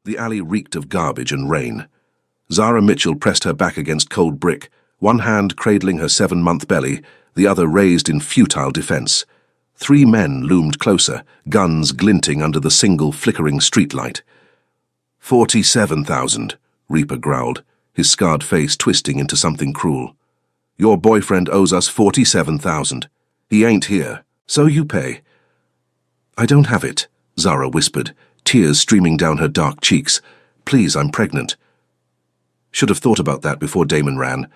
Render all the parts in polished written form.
The alley reeked of garbage and rain. Zara Mitchell pressed her back against cold brick, one hand cradling her 7-month belly, the other raised in futile defense. 3 men loomed closer, guns glinting under the single flickering streetlight. 47,000, Reaper growled, his scarred face twisting into something cruel. Your boyfriend owes us 47,000. He ain't here, so you pay. I don't have it, Zara whispered, tears streaming down her dark cheeks. Please, I'm pregnant. Should have thought about that before Damon ran.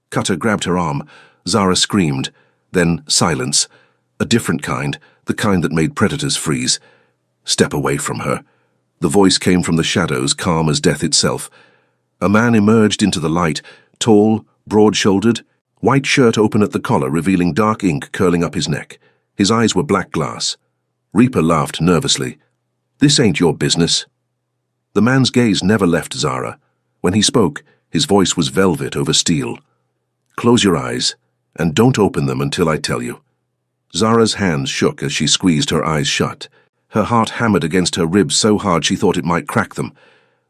Cutter grabbed her arm. Zara screamed. Then silence. A different kind, the kind that made predators freeze. Step away from her. The voice came from the shadows, calm as death itself. A man emerged into the light, tall, broad-shouldered, white shirt open at the collar revealing dark ink curling up his neck. His eyes were black glass. Reaper laughed nervously. This ain't your business. The man's gaze never left Zara. When he spoke, his voice was velvet over steel. Close your eyes, and don't open them until I tell you. Zara's hands shook as she squeezed her eyes shut. Her heart hammered against her ribs so hard she thought it might crack them.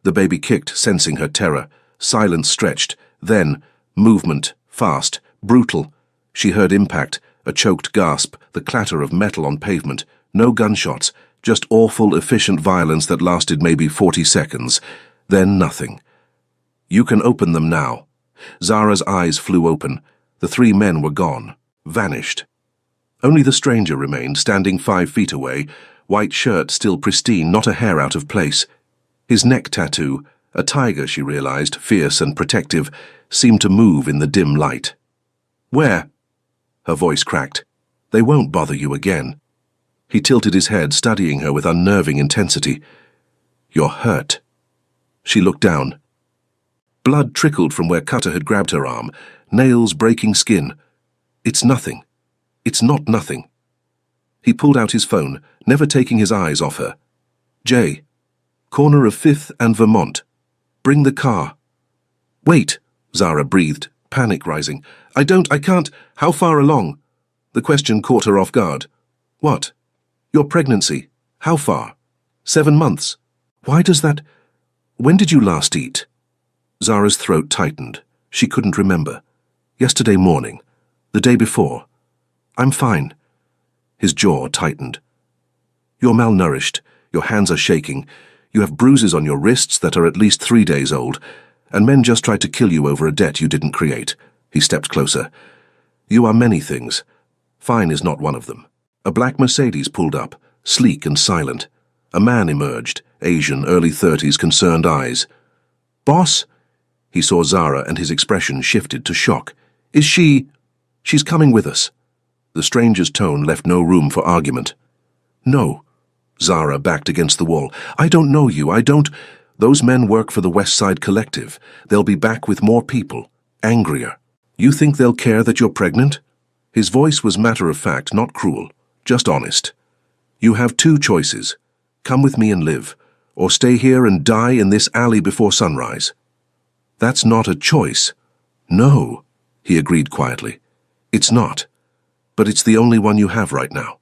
The baby kicked, sensing her terror. Silence stretched. Then, movement, fast, brutal. She heard impact, a choked gasp, the clatter of metal on pavement. No gunshots, just awful, efficient violence that lasted maybe 40 seconds. Then nothing. You can open them now. Zara's eyes flew open. The 3 men were gone, vanished. Only the stranger remained, standing 5 feet away, white shirt still pristine, not a hair out of place. His neck tattoo, a tiger, she realized, fierce and protective, seemed to move in the dim light. Where? Her voice cracked. They won't bother you again. He tilted his head, studying her with unnerving intensity. You're hurt. She looked down. Blood trickled from where Cutter had grabbed her arm, nails breaking skin. It's nothing. It's not nothing. He pulled out his phone, never taking his eyes off her. Jay, corner of 5th and Vermont. Bring the car. Wait, Zara breathed, panic rising. I can't. How far along? The question caught her off guard. What? Your pregnancy. How far? 7 months. Why does that... When did you last eat? Zara's throat tightened. She couldn't remember. Yesterday morning. The day before. I'm fine. His jaw tightened. You're malnourished. Your hands are shaking. You have bruises on your wrists that are at least 3 days old, and men just tried to kill you over a debt you didn't create. He stepped closer. You are many things. Fine is not one of them. A black Mercedes pulled up, sleek and silent. A man emerged, Asian, early 30s, concerned eyes. Boss? He saw Zara and his expression shifted to shock. Is she... She's coming with us. The stranger's tone left no room for argument. No. Zara backed against the wall. I don't know you, I don't... Those men work for the West Side Collective. They'll be back with more people, angrier. You think they'll care that you're pregnant? His voice was matter-of-fact, not cruel, just honest. You have 2 choices. Come with me and live, or stay here and die in this alley before sunrise. That's not a choice. No, he agreed quietly. It's not. But it's the only one you have right now.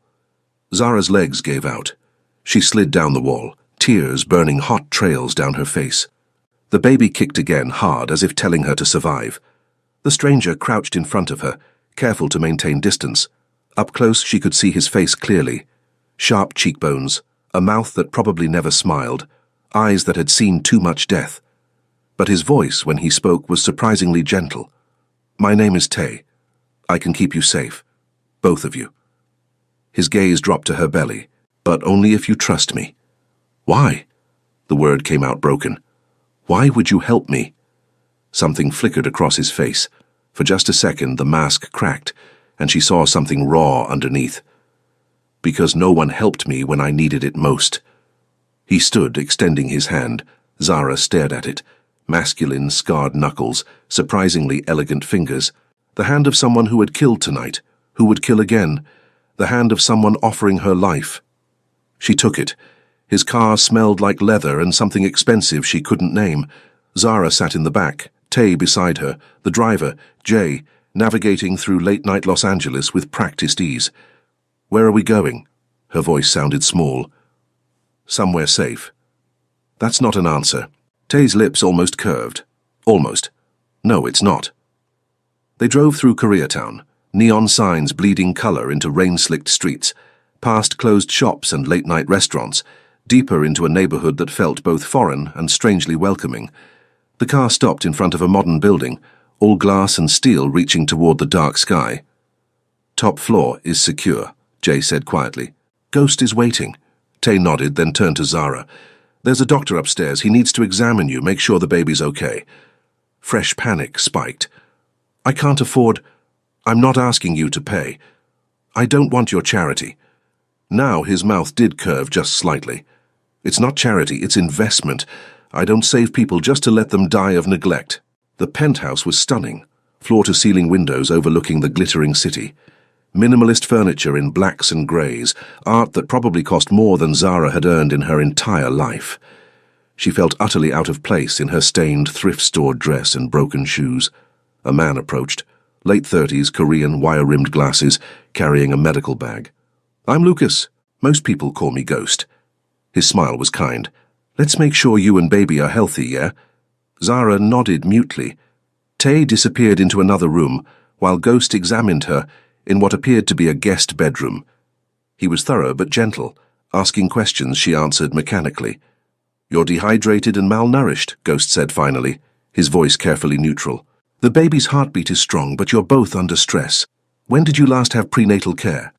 Zara's legs gave out. She slid down the wall, tears burning hot trails down her face. The baby kicked again, hard, as if telling her to survive. The stranger crouched in front of her, careful to maintain distance. Up close she could see his face clearly. Sharp cheekbones, a mouth that probably never smiled, eyes that had seen too much death. But his voice, when he spoke, was surprisingly gentle. My name is Tay. I can keep you safe. Both of you. His gaze dropped to her belly. But only if you trust me. Why? The word came out broken. Why would you help me? Something flickered across his face. For just a second, the mask cracked, and she saw something raw underneath. Because no one helped me when I needed it most. He stood, extending his hand. Zara stared at it. Masculine, scarred knuckles, surprisingly elegant fingers. The hand of someone who had killed tonight, who would kill again. The hand of someone offering her life. She took it. His car smelled like leather and something expensive she couldn't name. Zara sat in the back, Tay beside her, the driver, Jay, navigating through late-night Los Angeles with practiced ease. Where are we going? Her voice sounded small. Somewhere safe. That's not an answer. Tay's lips almost curved. Almost. No, it's not. They drove through Koreatown, neon signs bleeding color into rain-slicked streets, past closed shops and late-night restaurants, deeper into a neighborhood that felt both foreign and strangely welcoming. The car stopped in front of a modern building, all glass and steel reaching toward the dark sky. Top floor is secure, Jay said quietly. Ghost is waiting. Tay nodded, then turned to Zara. There's a doctor upstairs. He needs to examine you, make sure the baby's okay. Fresh panic spiked. I can't afford... I'm not asking you to pay. I don't want your charity. Now his mouth did curve just slightly. It's not charity, it's investment. I don't save people just to let them die of neglect. The penthouse was stunning, floor-to-ceiling windows overlooking the glittering city. Minimalist furniture in blacks and greys, art that probably cost more than Zara had earned in her entire life. She felt utterly out of place in her stained thrift store dress and broken shoes. A man approached, late 30s, Korean, wire-rimmed glasses, carrying a medical bag. I'm Lucas. Most people call me Ghost. His smile was kind. Let's make sure you and baby are healthy, yeah? Zara nodded mutely. Tay disappeared into another room, while Ghost examined her in what appeared to be a guest bedroom. He was thorough but gentle. Asking questions, she answered mechanically. You're dehydrated and malnourished, Ghost said finally, his voice carefully neutral. The baby's heartbeat is strong, but you're both under stress. When did you last have prenatal care?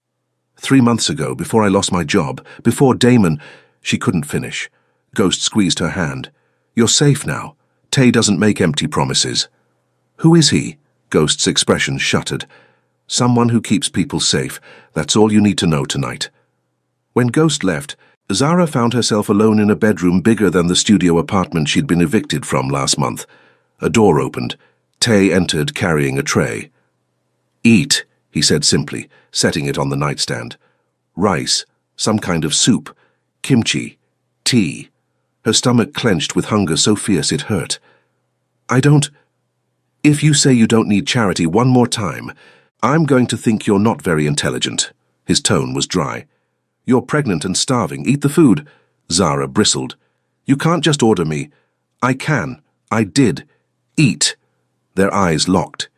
3 months ago, before I lost my job, before Damon... She couldn't finish. Ghost squeezed her hand. You're safe now. Tay doesn't make empty promises. Who is he? Ghost's expression shuttered. Someone who keeps people safe. That's all you need to know tonight. When Ghost left, Zara found herself alone in a bedroom bigger than the studio apartment she'd been evicted from last month. A door opened. Tay entered carrying a tray. Eat, he said simply, setting it on the nightstand. Rice, some kind of soup, kimchi, tea. Her stomach clenched with hunger so fierce it hurt. I don't... If you say you don't need charity one more time, I'm going to think you're not very intelligent. His tone was dry. You're pregnant and starving. Eat the food. Zara bristled. You can't just order me. I can. I did. Eat. Their eyes locked.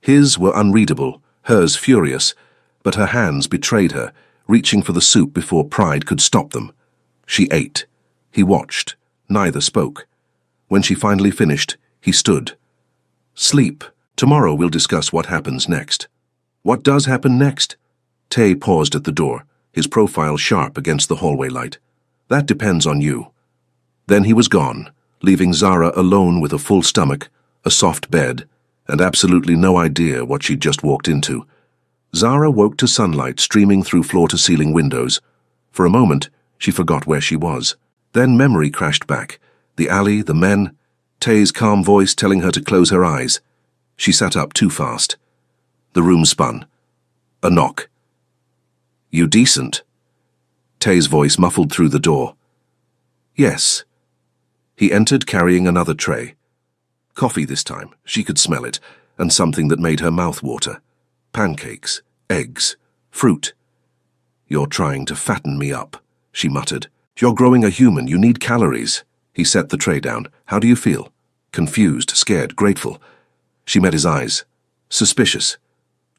His were unreadable, hers furious, but her hands betrayed her, reaching for the soup before pride could stop them. She ate. He watched. Neither spoke. When she finally finished, he stood. Sleep. Tomorrow we'll discuss what happens next. What does happen next? Tay paused at the door, his profile sharp against the hallway light. That depends on you. Then he was gone, leaving Zara alone with a full stomach, a soft bed, and absolutely no idea what she'd just walked into. Zara woke to sunlight streaming through floor-to-ceiling windows. For a moment, she forgot where she was. Then memory crashed back. The alley, the men, Tay's calm voice telling her to close her eyes. She sat up too fast. The room spun. A knock. You decent? Tay's voice muffled through the door. Yes. He entered carrying another tray. Coffee this time, she could smell it, and something that made her mouth water. Pancakes, eggs, fruit. You're trying to fatten me up, she muttered. You're growing a human, you need calories. He set the tray down. How do you feel? Confused, scared, grateful. She met his eyes. Suspicious.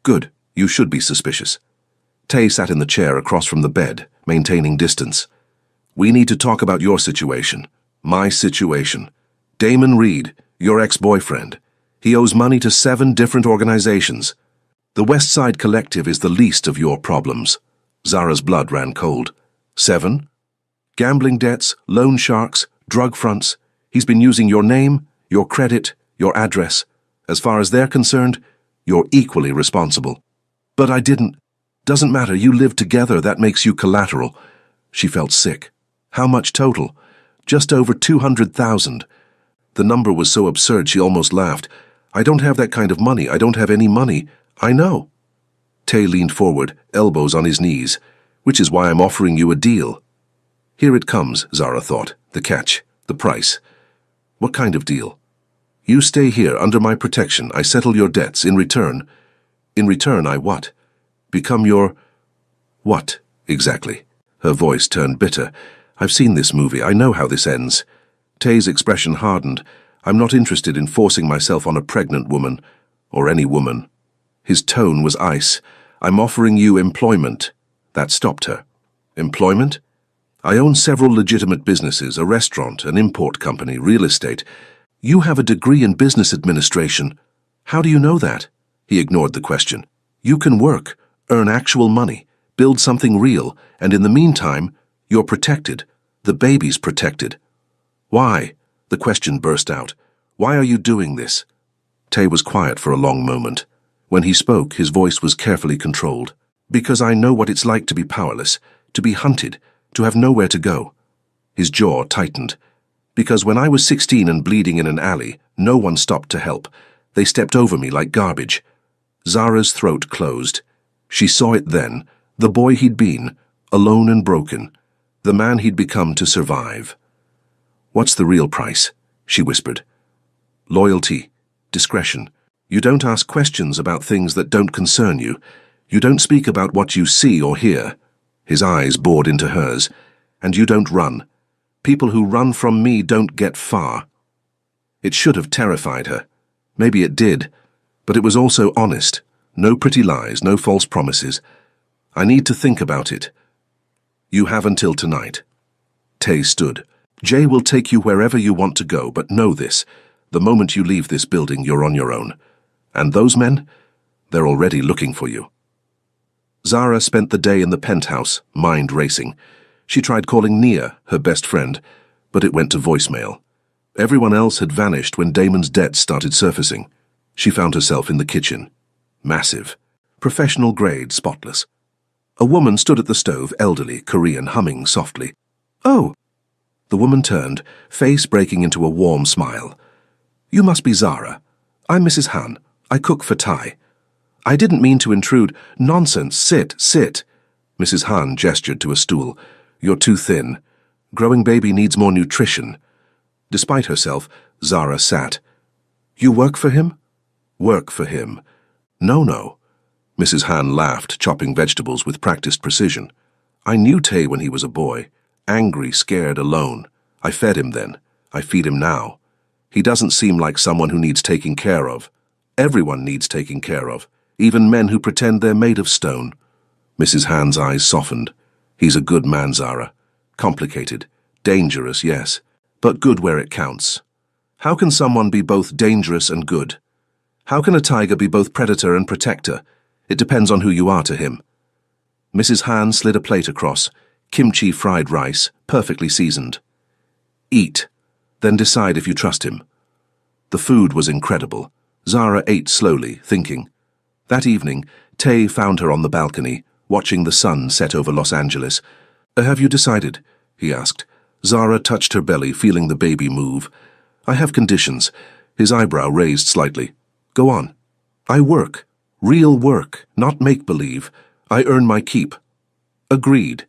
Good, you should be suspicious. Tay sat in the chair across from the bed, maintaining distance. We need to talk about your situation. My situation. Damon Reed, your ex-boyfriend. He owes money to 7 different organizations. The West Side Collective is the least of your problems. Zara's blood ran cold. 7? Gambling debts, loan sharks, drug fronts. He's been using your name, your credit, your address. As far as they're concerned, you're equally responsible. But I didn't. Doesn't matter, you live together, that makes you collateral. She felt sick. How much total? Just over 200,000. The number was so absurd she almost laughed. I don't have that kind of money. I don't have any money. I know. Tay leaned forward, elbows on his knees. Which is why I'm offering you a deal. Here it comes, Zara thought. The catch. The price. What kind of deal? You stay here under my protection. I settle your debts. In return, I what? Become your... What, exactly? Her voice turned bitter. I've seen this movie. I know how this ends. Tay's expression hardened. I'm not interested in forcing myself on a pregnant woman, or any woman. His tone was ice. I'm offering you employment. That stopped her. Employment? I own several legitimate businesses, a restaurant, an import company, real estate. You have a degree in business administration. How do you know that? He ignored the question. You can work, earn actual money, build something real, and in the meantime, you're protected. The baby's protected. Why? The question burst out. Why are you doing this? Tay was quiet for a long moment. When he spoke, his voice was carefully controlled. Because I know what it's like to be powerless, to be hunted, to have nowhere to go. His jaw tightened. Because when I was 16 and bleeding in an alley, no one stopped to help. They stepped over me like garbage. Zara's throat closed. She saw it then, the boy he'd been, alone and broken, the man he'd become to survive. What's the real price? She whispered. Loyalty, discretion. You don't ask questions about things that don't concern you. You don't speak about what you see or hear. His eyes bored into hers. And you don't run. People who run from me don't get far. It should have terrified her. Maybe it did. But it was also honest. No pretty lies, no false promises. I need to think about it. You have until tonight. Tay stood. Jay will take you wherever you want to go, but know this. The moment you leave this building, you're on your own. And those men? They're already looking for you. Zara spent the day in the penthouse, mind racing. She tried calling Nia, her best friend, but it went to voicemail. Everyone else had vanished when Damon's debts started surfacing. She found herself in the kitchen. Massive. Professional grade, spotless. A woman stood at the stove, elderly, Korean, humming softly. Oh! The woman turned, face breaking into a warm smile. You must be Zara. I'm Mrs. Han. I cook for Thai. I didn't mean to intrude. Nonsense. Sit, sit. Mrs. Han gestured to a stool. You're too thin. Growing baby needs more nutrition. Despite herself, Zara sat. You work for him? Work for him. No. Mrs. Han laughed, chopping vegetables with practiced precision. I knew Tay when he was a boy. Angry, scared, alone. I fed him then. I feed him now. He doesn't seem like someone who needs taking care of. Everyone needs taking care of, even men who pretend they're made of stone. Mrs. Han's eyes softened. He's a good man, Zara. Complicated. Dangerous, yes, but good where it counts. How can someone be both dangerous and good? How can a tiger be both predator and protector? It depends on who you are to him. Mrs. Han slid a plate across, kimchi fried rice, perfectly seasoned. Eat, then decide if you trust him. The food was incredible. Zara ate slowly, thinking. That evening, Tay found her on the balcony, watching the sun set over Los Angeles. Have you decided? He asked. Zara touched her belly, feeling the baby move. I have conditions. His eyebrow raised slightly. Go on. I work. Real work, not make-believe. I earn my keep. Agreed.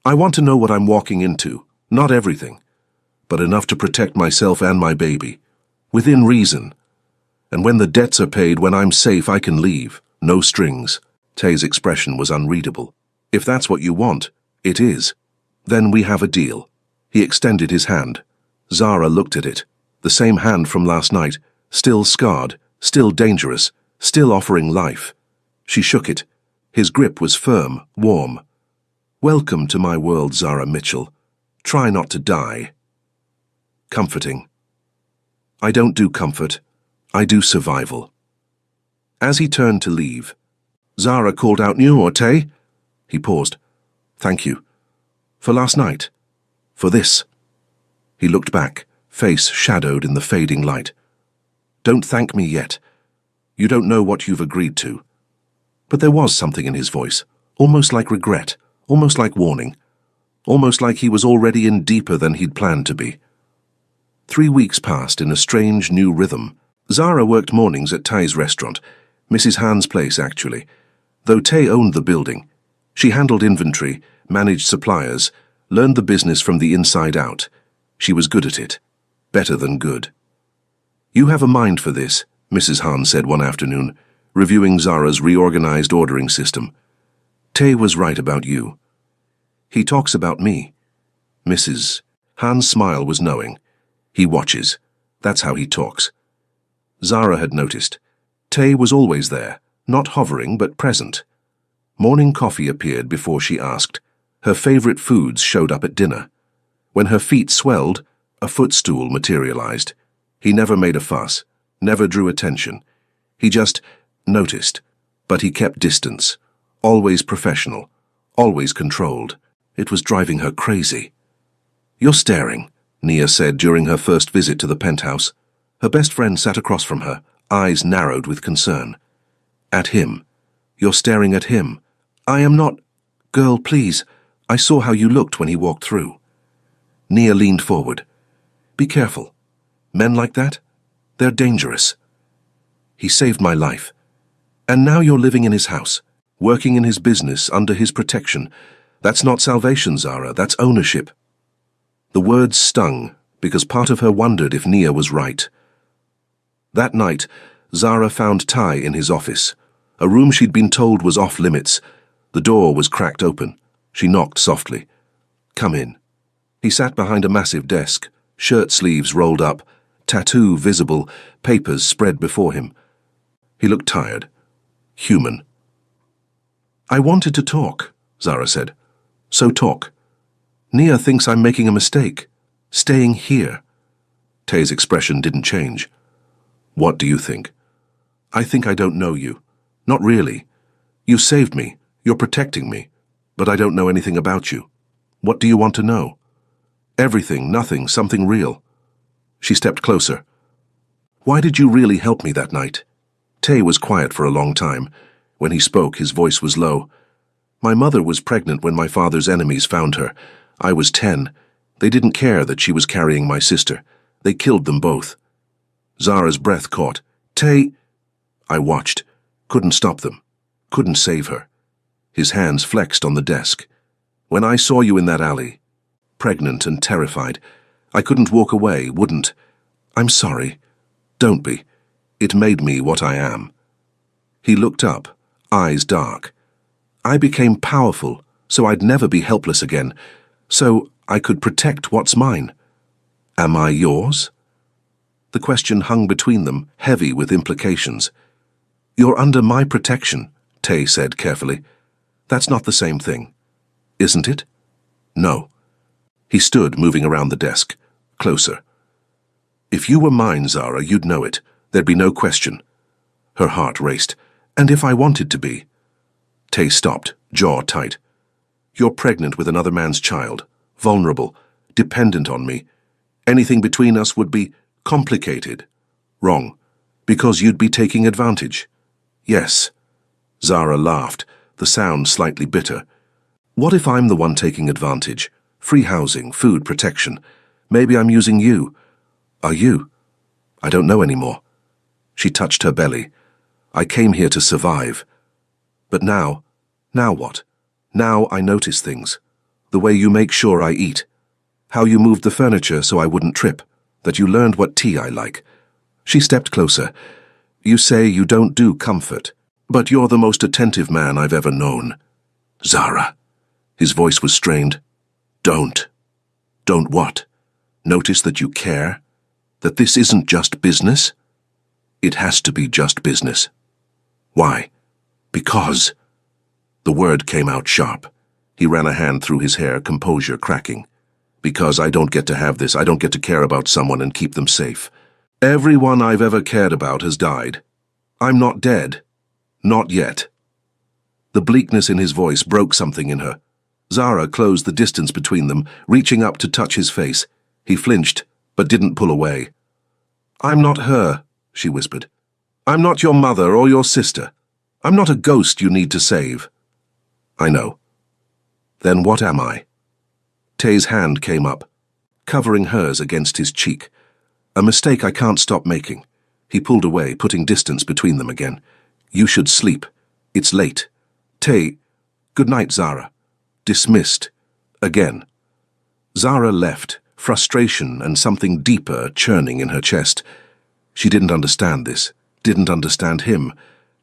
I want to know what I'm walking into. Not everything, but enough to protect myself and my baby. Within reason. And when the debts are paid, when I'm safe, I can leave. No strings. Tay's expression was unreadable. If that's what you want, it is. Then we have a deal. He extended his hand. Zara looked at it. The same hand from last night, still scarred, still dangerous, still offering life. She shook it. His grip was firm, warm. Welcome to my world, Zara Mitchell. Try not to die. Comforting. I don't do comfort. I do survival. As he turned to leave, Zara called out, "You or Tay?" He paused. Thank you. For last night. For this. He looked back, face shadowed in the fading light. Don't thank me yet. You don't know what you've agreed to. But there was something in his voice, almost like regret, almost like warning, almost like he was already in deeper than he'd planned to be. 3 weeks passed in a strange new rhythm. Zara worked mornings at Tay's restaurant, Mrs. Han's place actually. Though Tay owned the building, she handled inventory, managed suppliers, learned the business from the inside out. She was good at it. Better than good. You have a mind for this, Mrs. Han said one afternoon, reviewing Zara's reorganized ordering system. Tay was right about you. He talks about me. Mrs. Han's smile was knowing. He watches. That's how he talks. Zara had noticed. Tay was always there, not hovering but present. Morning coffee appeared before she asked. Her favorite foods showed up at dinner. When her feet swelled, a footstool materialized. He never made a fuss, never drew attention. He just noticed, but he kept distance. Always professional, always controlled. It was driving her crazy. "You're staring," Nia said during her first visit to the penthouse. Her best friend sat across from her, eyes narrowed with concern. "At him. You're staring at him." "I am not—" "Girl, please. I saw how you looked when he walked through." Nia leaned forward. "Be careful. Men like that, they're dangerous. He saved my life. And now you're living in his house, working in his business, under his protection. That's not salvation, Zara, that's ownership." The words stung, because part of her wondered if Nia was right. That night, Zara found Ty in his office, a room she'd been told was off limits. The door was cracked open. She knocked softly. "Come in." He sat behind a massive desk, shirt sleeves rolled up, tattoo visible, papers spread before him. He looked tired, human. "I wanted to talk," Zara said. "So talk. Nia thinks I'm making a mistake, staying here." Tay's expression didn't change. "What do you think?" "I think I don't know you. Not really. You saved me, you're protecting me, but I don't know anything about you. What do you want to know?" "Everything, nothing, something real." She stepped closer. "Why did you really help me that night?" Tay was quiet for a long time. When he spoke, his voice was low. "My mother was pregnant when my father's enemies found her. I was 10. They didn't care that she was carrying my sister. They killed them both." Zara's breath caught. "Tay—" "I watched. Couldn't stop them. Couldn't save her." His hands flexed on the desk. "When I saw you in that alley, pregnant and terrified, I couldn't walk away, wouldn't. I'm sorry. Don't be. It made me what I am." He looked up, eyes dark. "I became powerful, so I'd never be helpless again, so I could protect what's mine. Am I yours?" The question hung between them, heavy with implications. "You're under my protection," Tay said carefully. "That's not the same thing." "Isn't it?" "No." He stood, moving around the desk, closer. "If you were mine, Zara, you'd know it. There'd be no question." Her heart raced. "And if I wanted to be?" Tay stopped, jaw tight. "You're pregnant with another man's child, vulnerable, dependent on me. Anything between us would be complicated. Wrong. Because you'd be taking advantage." "Yes." Zara laughed, the sound slightly bitter. "What if I'm the one taking advantage? Free housing, food, protection. Maybe I'm using you. Are you? I don't know anymore." She touched her belly. "I came here to survive. But now what? Now I notice things. The way you make sure I eat. How you moved the furniture so I wouldn't trip. That you learned what tea I like." She stepped closer. "You say you don't do comfort, but you're the most attentive man I've ever known." "Zara." His voice was strained. "Don't. Don't what? Notice that you care? That this isn't just business?" "It has to be just business." "Why?" "Because—" The word came out sharp. He ran a hand through his hair, composure cracking. "Because I don't get to have this. I don't get to care about someone and keep them safe. Everyone I've ever cared about has died. I'm not dead. Not yet." The bleakness in his voice broke something in her. Zara closed the distance between them, reaching up to touch his face. He flinched, but didn't pull away. "I'm not her," she whispered. "I'm not your mother or your sister. I'm not a ghost you need to save." "I know." "Then what am I?" Tay's hand came up, covering hers against his cheek. "A mistake I can't stop making." He pulled away, putting distance between them again. "You should sleep. It's late." Tay— "Good night, Zara." Dismissed. Again. Zara left, frustration and something deeper churning in her chest. She didn't understand this, didn't understand him,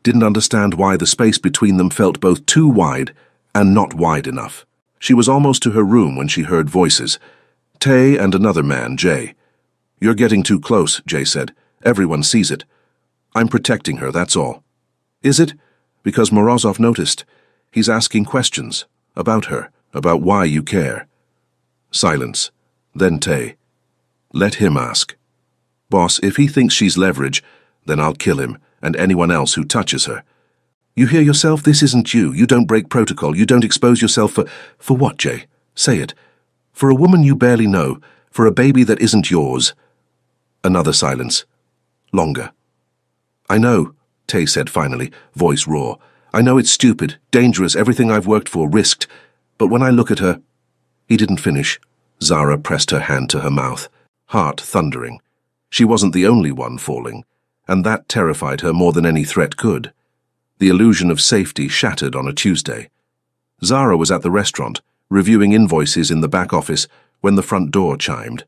didn't understand why the space between them felt both too wide and not wide enough. She was almost to her room when she heard voices. Tay and another man, Jay. You're getting too close, Jay said. Everyone sees it. I'm protecting her, that's all. Is it? Because Morozov noticed. He's asking questions. About her. About why you care. Silence. Then Tay. Let him ask. Boss, if he thinks she's leverage, then I'll kill him, and anyone else who touches her. You hear yourself? This isn't you. You don't break protocol. You don't expose yourself for... For what, Jay? Say it. For a woman you barely know. For a baby that isn't yours. Another silence. Longer. I know, Tay said finally, voice raw. I know it's stupid, dangerous, everything I've worked for, risked. But when I look at her... He didn't finish. Zara pressed her hand to her mouth, heart thundering. She wasn't the only one falling, and that terrified her more than any threat could. The illusion of safety shattered on a Tuesday. Zara was at the restaurant, reviewing invoices in the back office, when the front door chimed.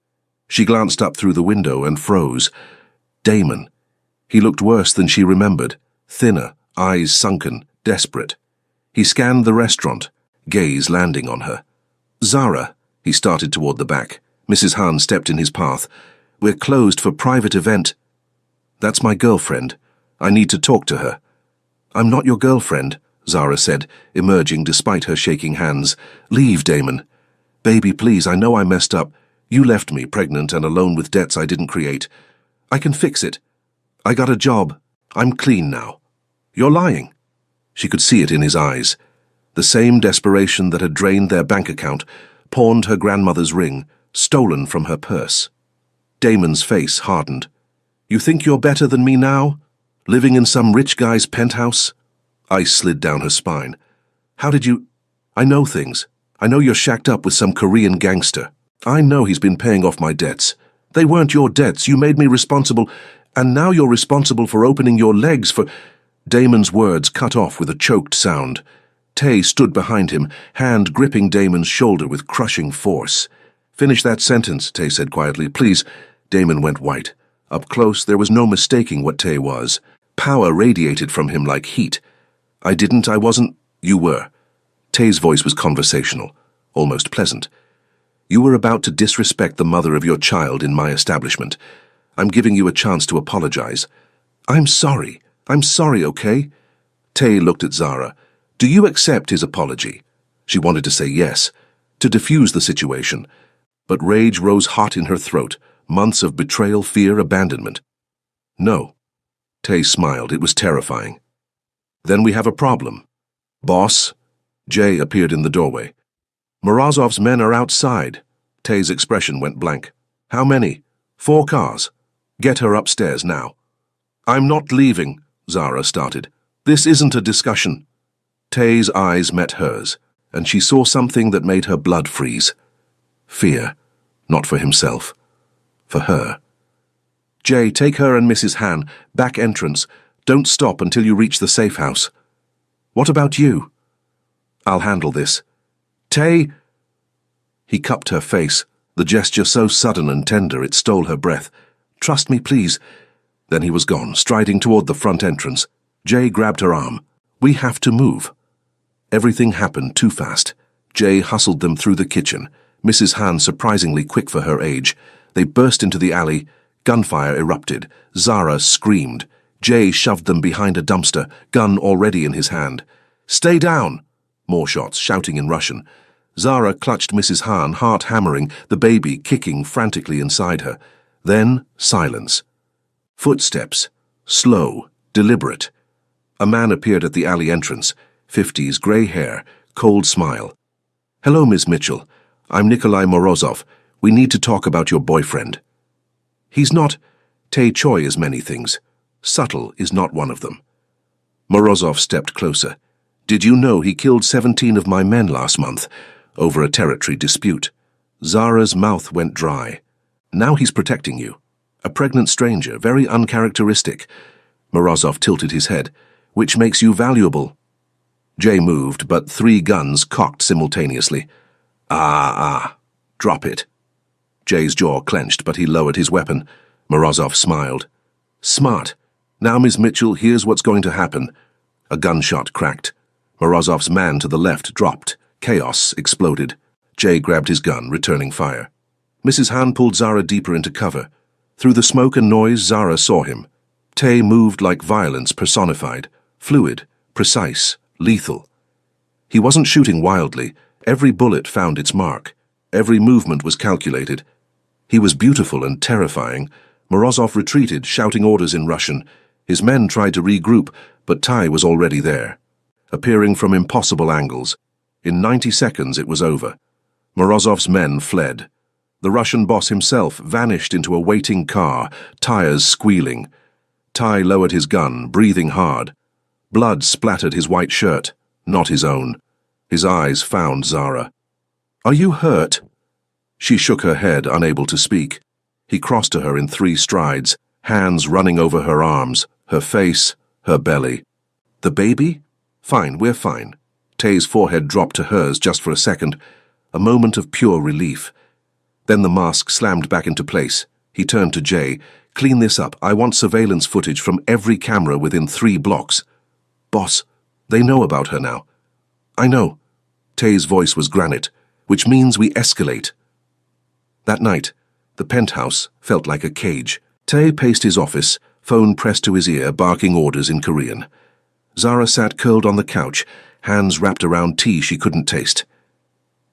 She glanced up through the window and froze. Damon. He looked worse than she remembered, thinner, eyes sunken, desperate. He scanned the restaurant, gaze landing on her. Zara, he started toward the back. Mrs. Hahn stepped in his path. We're closed for private event. That's my girlfriend. I need to talk to her. I'm not your girlfriend, Zara said, emerging despite her shaking hands. Leave, Damon. Baby, please, I know I messed up. You left me pregnant and alone with debts I didn't create. I can fix it. I got a job. I'm clean now. You're lying. She could see it in his eyes. The same desperation that had drained their bank account, pawned her grandmother's ring, stolen from her purse. Damon's face hardened. You think you're better than me now? Living in some rich guy's penthouse? Ice slid down her spine. How did you... I know things. I know you're shacked up with some Korean gangster. I know he's been paying off my debts. They weren't your debts. You made me responsible, and now you're responsible for opening your legs for... Damon's words cut off with a choked sound. Tay stood behind him, hand gripping Damon's shoulder with crushing force. Finish that sentence, Tay said quietly. Please. Damon went white. Up close, there was no mistaking what Tay was. Power radiated from him like heat. I wasn't... You were. Tay's voice was conversational, almost pleasant. You were about to disrespect the mother of your child in my establishment. I'm giving you a chance to apologize. I'm sorry, okay? Tay looked at Zara. Do you accept his apology? She wanted to say yes, to defuse the situation. But rage rose hot in her throat, months of betrayal, fear, abandonment. No. Tay smiled. It was terrifying. Then we have a problem. Boss? Jay appeared in the doorway. Morozov's men are outside. Tay's expression went blank. How many? 4 cars. Get her upstairs now. I'm not leaving, Zara started. This isn't a discussion. Tay's eyes met hers, and she saw something that made her blood freeze. Fear. Not for himself. For her. Jay, take her and Mrs. Han. Back entrance. Don't stop until you reach the safe house. What about you? I'll handle this. Tay... He cupped her face, the gesture so sudden and tender it stole her breath. Trust me, please. Then he was gone, striding toward the front entrance. Jay grabbed her arm. We have to move. Everything happened too fast. Jay hustled them through the kitchen, Mrs. Han surprisingly quick for her age. They burst into the alley. Gunfire erupted. Zara screamed. Jay shoved them behind a dumpster, gun already in his hand. Stay down! More shots, shouting in Russian. Zara clutched Mrs. Han, heart hammering, the baby kicking frantically inside her. Then silence. Footsteps. Slow, deliberate. A man appeared at the alley entrance. 50s, grey hair, cold smile. Hello, Miss Mitchell. I'm Nikolai Morozov. We need to talk about your boyfriend. He's not... Tay Choi is many things. Subtle is not one of them. Morozov stepped closer. Did you know he killed 17 of my men last month, over a territory dispute? Zara's mouth went dry. Now he's protecting you. A pregnant stranger, very uncharacteristic. Morozov tilted his head. Which makes you valuable. Jay moved, but 3 guns cocked simultaneously. Drop it. Jay's jaw clenched, but he lowered his weapon. Morozov smiled. Smart. Now, Miss Mitchell, here's what's going to happen. A gunshot cracked. Morozov's man to the left dropped. Chaos exploded. Jay grabbed his gun, returning fire. Mrs. Han pulled Zara deeper into cover. Through the smoke and noise, Zara saw him. Tay moved like violence personified, fluid, precise, lethal. He wasn't shooting wildly. Every bullet found its mark. Every movement was calculated. He was beautiful and terrifying. Morozov retreated, shouting orders in Russian. His men tried to regroup, but Tay was already there, appearing from impossible angles. In 90 seconds it was over. Morozov's men fled. The Russian boss himself vanished into a waiting car, tires squealing. Tay lowered his gun, breathing hard. Blood splattered his white shirt, not his own. His eyes found Zara. "Are you hurt?" She shook her head, unable to speak. He crossed to her in 3 strides, hands running over her arms, her face, her belly. "The baby? Fine, we're fine." Tay's forehead dropped to hers just for a second, a moment of pure relief. Then the mask slammed back into place. He turned to Jay. "Clean this up. I want surveillance footage from every camera within 3 blocks. Boss, they know about her now." "I know." Tay's voice was granite, "which means we escalate." That night, the penthouse felt like a cage. Tay paced his office, phone pressed to his ear, barking orders in Korean. Zara sat curled on the couch, hands wrapped around tea she couldn't taste.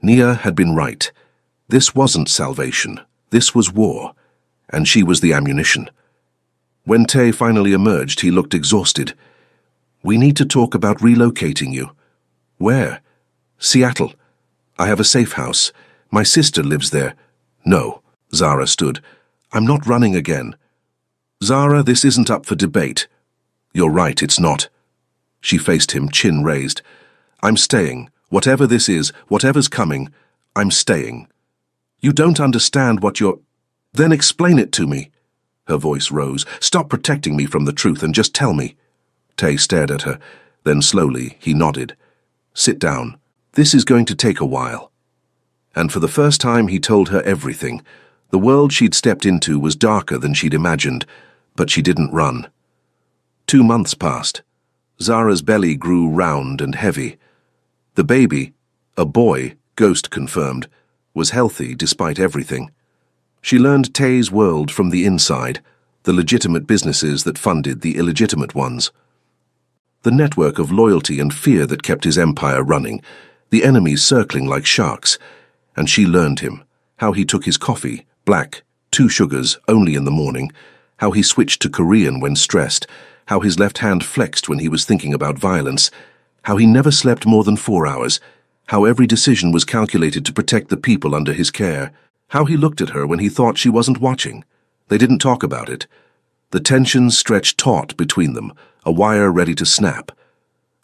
Nia had been right. This wasn't salvation. This was war. And she was the ammunition. When Tay finally emerged, he looked exhausted. "We need to talk about relocating you." "Where?" "Seattle. I have a safe house. My sister lives there." "No." Zara stood. "I'm not running again." "Zara, this isn't up for debate." "You're right, it's not." She faced him, chin raised. "I'm staying. Whatever this is, whatever's coming, I'm staying." "You don't understand what you're—" "Then explain it to me." Her voice rose. "Stop protecting me from the truth and just tell me." Tay stared at her. Then slowly, he nodded. "Sit down. This is going to take a while." And for the first time he told her everything. The world she'd stepped into was darker than she'd imagined, but she didn't run. 2 months passed. Zara's belly grew round and heavy. The baby, a boy, Ghost confirmed, was healthy despite everything. She learned Tay's world from the inside, the legitimate businesses that funded the illegitimate ones. The network of loyalty and fear that kept his empire running, the enemies circling like sharks. And she learned him, how he took his coffee, black, 2 sugars, only in the morning, how he switched to Korean when stressed, how his left hand flexed when he was thinking about violence, how he never slept more than 4 hours, how every decision was calculated to protect the people under his care, how he looked at her when he thought she wasn't watching. They didn't talk about it. The tension stretched taut between them, a wire ready to snap.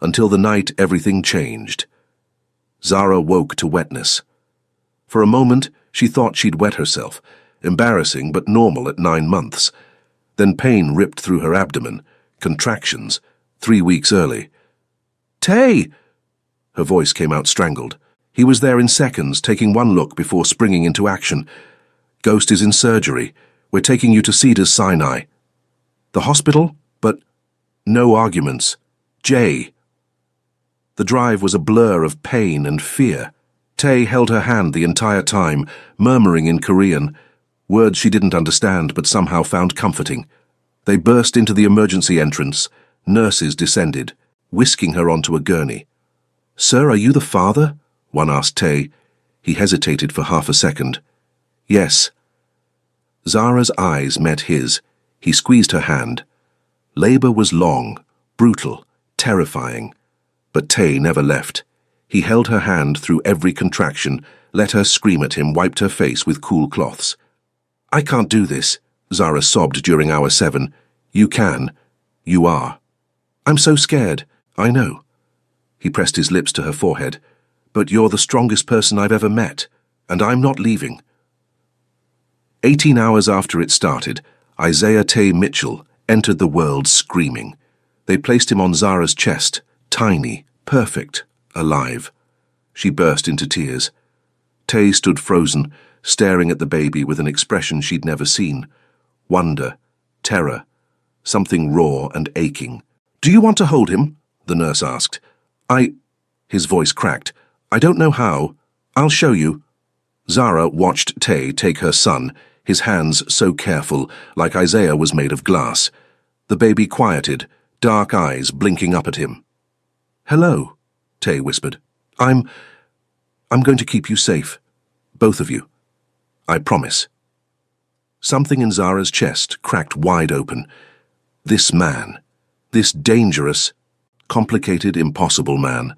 Until the night everything changed. Zara woke to wetness. For a moment, she thought she'd wet herself, embarrassing but normal at 9 months. Then pain ripped through her abdomen, contractions, 3 weeks early. "Tay!" Her voice came out strangled. He was there in seconds, taking one look before springing into action. "Ghost is in surgery. We're taking you to Cedars-Sinai." "The hospital? But—" "No arguments. Jay." The drive was a blur of pain and fear. Tay held her hand the entire time, murmuring in Korean, words she didn't understand but somehow found comforting. They burst into the emergency entrance. Nurses descended, whisking her onto a gurney. "Sir, are you the father?" one asked Tay. He hesitated for half a second. "Yes." Zara's eyes met his. He squeezed her hand. Labor was long, brutal, terrifying. But Tay never left. He held her hand through every contraction, let her scream at him, wiped her face with cool cloths. "I can't do this," Zara sobbed during hour 7. "You can. You are." "I'm so scared." "I know." He pressed his lips to her forehead. "But you're the strongest person I've ever met, and I'm not leaving." 18 hours after it started, Isaiah Tay Mitchell entered the world screaming. They placed him on Zara's chest, tiny, perfect, alive. She burst into tears. Tay stood frozen, staring at the baby with an expression she'd never seen. Wonder, terror, something raw and aching. "Do you want to hold him?" the nurse asked. His voice cracked. "I don't know how. I'll show you." Zara watched Tay take her son. his hands so careful, like Isaiah was made of glass. The baby quieted, dark eyes blinking up at him. "Hello," Tay whispered. I'm going to keep you safe. Both of you. I promise." Something in Zara's chest cracked wide open. This man. This dangerous, complicated, impossible man.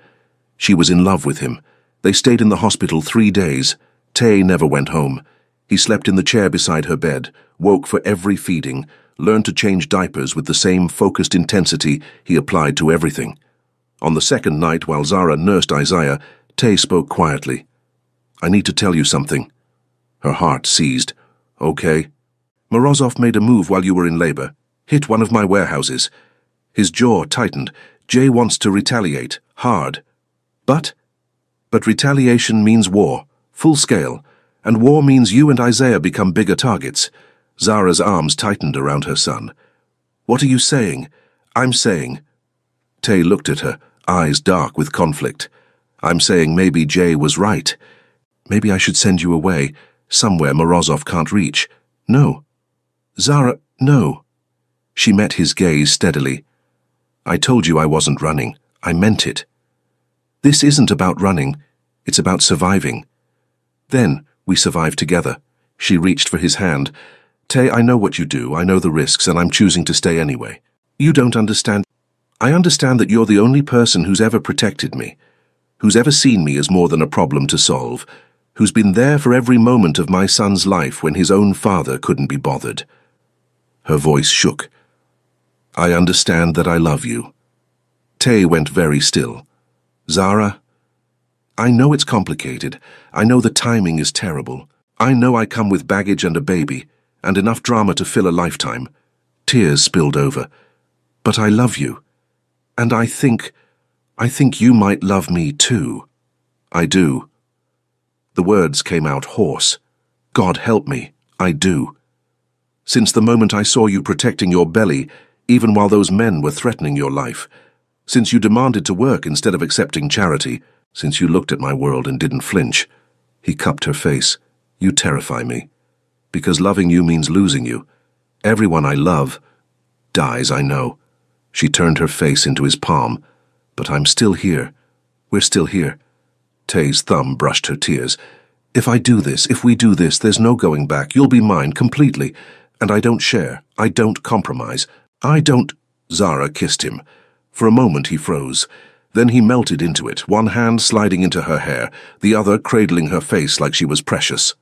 She was in love with him. They stayed in the hospital 3 days. Tay never went home. He slept in the chair beside her bed, woke for every feeding, learned to change diapers with the same focused intensity he applied to everything. On the second night, while Zara nursed Isaiah, Tay spoke quietly. "I need to tell you something." Her heart seized. "Okay." "Morozov made a move while you were in labor. Hit one of my warehouses." His jaw tightened. "Jay wants to retaliate. Hard. But retaliation means war. Full scale. And war means you and Isaiah become bigger targets." Zara's arms tightened around her son. "What are you saying?" "I'm saying..." Tay looked at her, eyes dark with conflict. "I'm saying maybe Jay was right. Maybe I should send you away, somewhere Morozov can't reach." "No." "Zara, no." She met his gaze steadily. "I told you I wasn't running. I meant it. This isn't about running. It's about surviving." "Then we survive together." She reached for his hand. "Tay, I know what you do. I know the risks, and I'm choosing to stay anyway." "You don't understand." "I understand that you're the only person who's ever protected me, who's ever seen me as more than a problem to solve, who's been there for every moment of my son's life when his own father couldn't be bothered." Her voice shook. "I understand that I love you." Tay went very still. "Zara, I know it's complicated. I know the timing is terrible. I know I come with baggage and a baby, and enough drama to fill a lifetime." Tears spilled over. "But I love you. And I think you might love me too." "I do." The words came out hoarse. "God help me, I do. Since the moment I saw you protecting your belly, even while those men were threatening your life. Since you demanded to work instead of accepting charity. Since you looked at my world and didn't flinch." He cupped her face. "You terrify me. Because loving you means losing you. Everyone I love dies, I know." She turned her face into his palm. "But I'm still here. We're still here." Tay's thumb brushed her tears. If we do this, there's no going back. You'll be mine completely. And I don't share. I don't compromise. I don't..." Zara kissed him. For a moment he froze. Then he melted into it, one hand sliding into her hair, the other cradling her face like she was precious.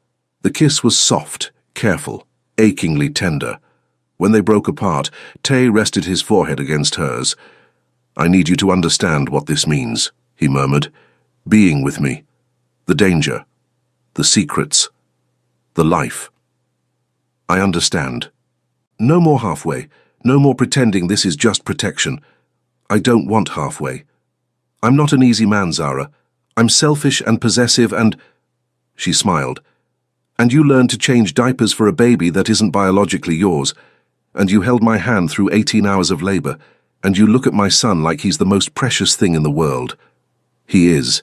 The kiss was soft, careful, achingly tender. When they broke apart, Tay rested his forehead against hers. "I need you to understand what this means," he murmured. "Being with me. The danger. The secrets. The life. I understand. No more halfway. No more pretending this is just protection. I don't want halfway. I'm not an easy man, Zara. I'm selfish and possessive and..." She smiled. "And you learned to change diapers for a baby that isn't biologically yours. And you held my hand through 18 hours of labor. And you look at my son like he's the most precious thing in the world. He is.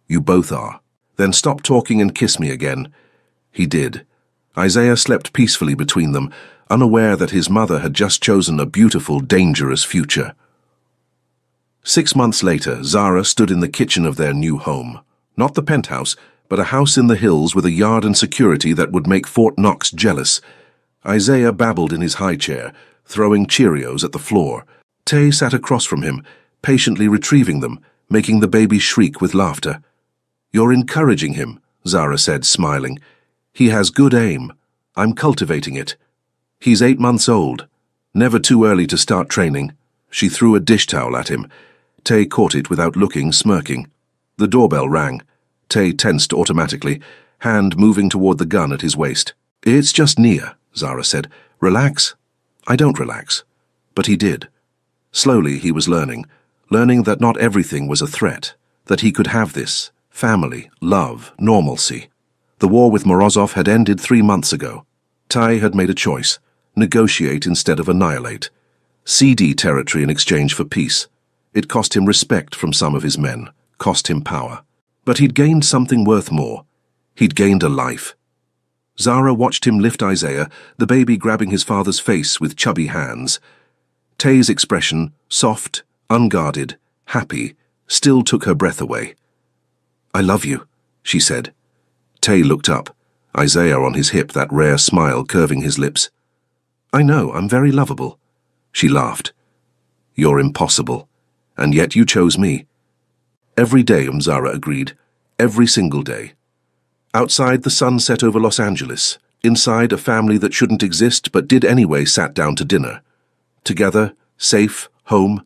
You both are. Then stop talking and kiss me again." He did. Isaiah slept peacefully between them, unaware that his mother had just chosen a beautiful, dangerous future. 6 months later, Zara stood in the kitchen of their new home. Not the penthouse, but a house in the hills with a yard and security that would make Fort Knox jealous. Isaiah babbled in his high chair, throwing Cheerios at the floor. Tay sat across from him, patiently retrieving them, making the baby shriek with laughter. "You're encouraging him," Zara said, smiling. "He has good aim. I'm cultivating it. He's 8 months old. Never too early to start training." She threw a dish towel at him. Tay caught it without looking, smirking. The doorbell rang. Tay tensed automatically, hand moving toward the gun at his waist. "It's just Nia," Zara said. "Relax." "I don't relax." But he did. Slowly he was learning that not everything was a threat, that he could have this, family, love, normalcy. The war with Morozov had ended 3 months ago. Tay had made a choice, negotiate instead of annihilate. CD territory in exchange for peace. It cost him respect from some of his men, cost him power. But he'd gained something worth more. He'd gained a life. Zara watched him lift Isaiah, the baby grabbing his father's face with chubby hands. Tay's expression, soft, unguarded, happy, still took her breath away. "I love you," she said. Tay looked up, Isaiah on his hip, that rare smile curving his lips. "I know, I'm very lovable." She laughed. "You're impossible, and yet you chose me." "Every day," Zara agreed. "Every single day." Outside, the sun set over Los Angeles. Inside, a family that shouldn't exist but did anyway sat down to dinner. Together, safe, home,